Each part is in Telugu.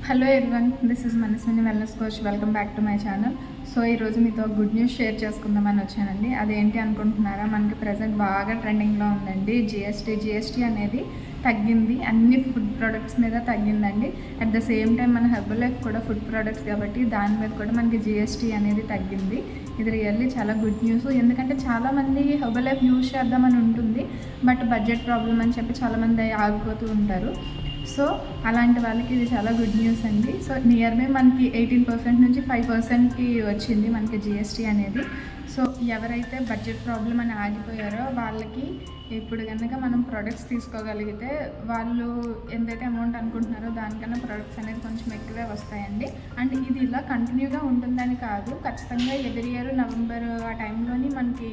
Hello everyone, this is Manaswini wellness coach. Welcome back to my channel. So ఈరోజు మీతో గుడ్ న్యూస్ షేర్ చేసుకుందామని వచ్చానండి. అదేంటి అనుకుంటున్నారా? మనకి ప్రజెంట్ బాగా ట్రెండింగ్లో ఉందండి జిఎస్టీ అనేది తగ్గింది. అన్ని ఫుడ్ ప్రోడక్ట్స్ మీద తగ్గిందండి. అట్ ద సేమ్ టైం మన హెర్బల్ లైఫ్ కూడా ఫుడ్ ప్రోడక్ట్స్ కాబట్టి దాని మీద కూడా మనకి జిఎస్టీ అనేది తగ్గింది. ఇది రియల్లీ చాలా గుడ్ న్యూస్. ఎందుకంటే చాలామంది హెర్బల్ లైఫ్ యూజ్ చేద్దామని ఉంటుంది, బట్ బడ్జెట్ ప్రాబ్లం అని చెప్పి చాలామంది ఆగిపోతూ ఉంటారు. సో అలాంటి వాళ్ళకి ఇది చాలా గుడ్ న్యూస్ అండి. సో నియర్ బై మనకి 18% నుంచి 5%కి వచ్చింది మనకి జిఎస్టీ అనేది. సో ఎవరైతే బడ్జెట్ ప్రాబ్లం అని ఆగిపోయారో వాళ్ళకి ఇప్పుడు కనుక మనం ప్రొడక్ట్స్ తీసుకోగలిగితే వాళ్ళు ఎంతైతే అమౌంట్ అనుకుంటున్నారో దానికన్నా ప్రొడక్ట్స్ అనేది కొంచెం ఎక్కువే వస్తాయండి. అండ్ ఇది ఇలా కంటిన్యూగా ఉంటుందని కాదు, ఖచ్చితంగా ఎవ్రీ ఇయర్ నవంబర్ ఆ టైంలోని మనకి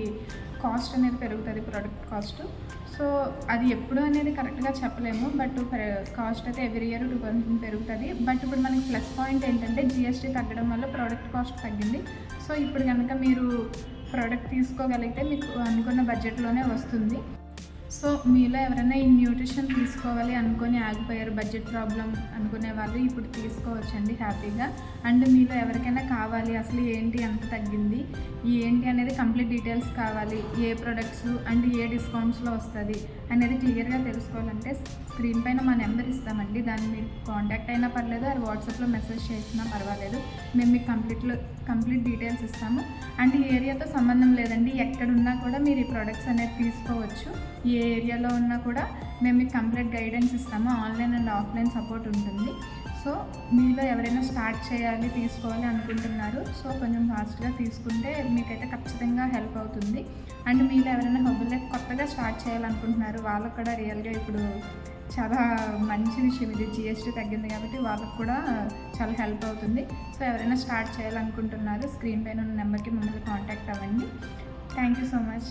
కాస్ట్ అనేది పెరుగుతుంది, ప్రోడక్ట్ కాస్ట్. సో అది ఎప్పుడు అనేది కరెక్ట్గా చెప్పలేము, బట్ కాస్ట్ అయితే ఎవ్రీ ఇయర్ 2% పెరుగుతుంది. బట్ ఇప్పుడు మనకి ప్లస్ పాయింట్ ఏంటంటే జిఎస్టీ తగ్గడం వల్ల ప్రోడక్ట్ కాస్ట్ తగ్గింది. సో ఇప్పుడు కనుక మీరు ప్రోడక్ట్ తీసుకోగలిగితే మీకు అనుకున్న బడ్జెట్లోనే వస్తుంది. సో మీలో ఎవరైనా ఈ న్యూట్రిషన్ తీసుకోవాలి అనుకొని ఆగిపోయారు, బడ్జెట్ ప్రాబ్లం అనుకునే వాళ్ళు ఇప్పుడు తీసుకోవచ్చండి హ్యాపీగా. అండ్ మీలో ఎవరికైనా కావాలి అసలు ఏంటి ఎంత తగ్గింది ఏంటి అనేది కంప్లీట్ డీటెయిల్స్ కావాలి, ఏ ప్రొడక్ట్స్ అండ్ ఏ డిస్కౌంట్స్లో వస్తుంది అనేది క్లియర్గా తెలుసుకోవాలంటే స్క్రీన్ పైన మా నెంబర్ ఇస్తామండి. దాన్ని మీరు కాంటాక్ట్ అయినా పర్లేదు, అది వాట్సాప్లో మెసేజ్ చేసినా పర్వాలేదు. మేము మీకు కంప్లీట్ డీటెయిల్స్ ఇస్తాము. అండ్ ఈ ఏరియాతో సంబంధం లేదండి, ఎక్కడున్నా కూడా మీరు ఈ ప్రొడక్ట్స్ అనేది తీసుకోవచ్చు. ఏ ఏరియాలో ఉన్నా కూడా మేము మీకు కంప్లీట్ గైడెన్స్ ఇస్తాము. ఆన్లైన్ అండ్ ఆఫ్లైన్ సపోర్ట్ ఉంటుంది. సో మీలో ఎవరైనా స్టార్ట్ చేయాలి తీసుకోవాలి అనుకుంటున్నారు, సో కొంచెం ఫాస్ట్గా తీసుకుంటే మీకైతే ఖచ్చితంగా హెల్ప్ అవుతుంది. అండ్ మీలో ఎవరైనా హెర్బల్ లైఫ్ కొత్తగా స్టార్ట్ చేయాలనుకుంటున్నారు వాళ్ళకు కూడా రియల్గా ఇప్పుడు చాలా మంచి విషయం ఇది. జిఎస్టీ తగ్గింది కాబట్టి వాళ్ళకు కూడా చాలా హెల్ప్ అవుతుంది. సో ఎవరైనా స్టార్ట్ చేయాలనుకుంటున్నారు స్క్రీన్ పైన ఉన్న నెంబర్కి మమ్మల్ని కాంటాక్ట్ అవ్వండి. Thank you so much.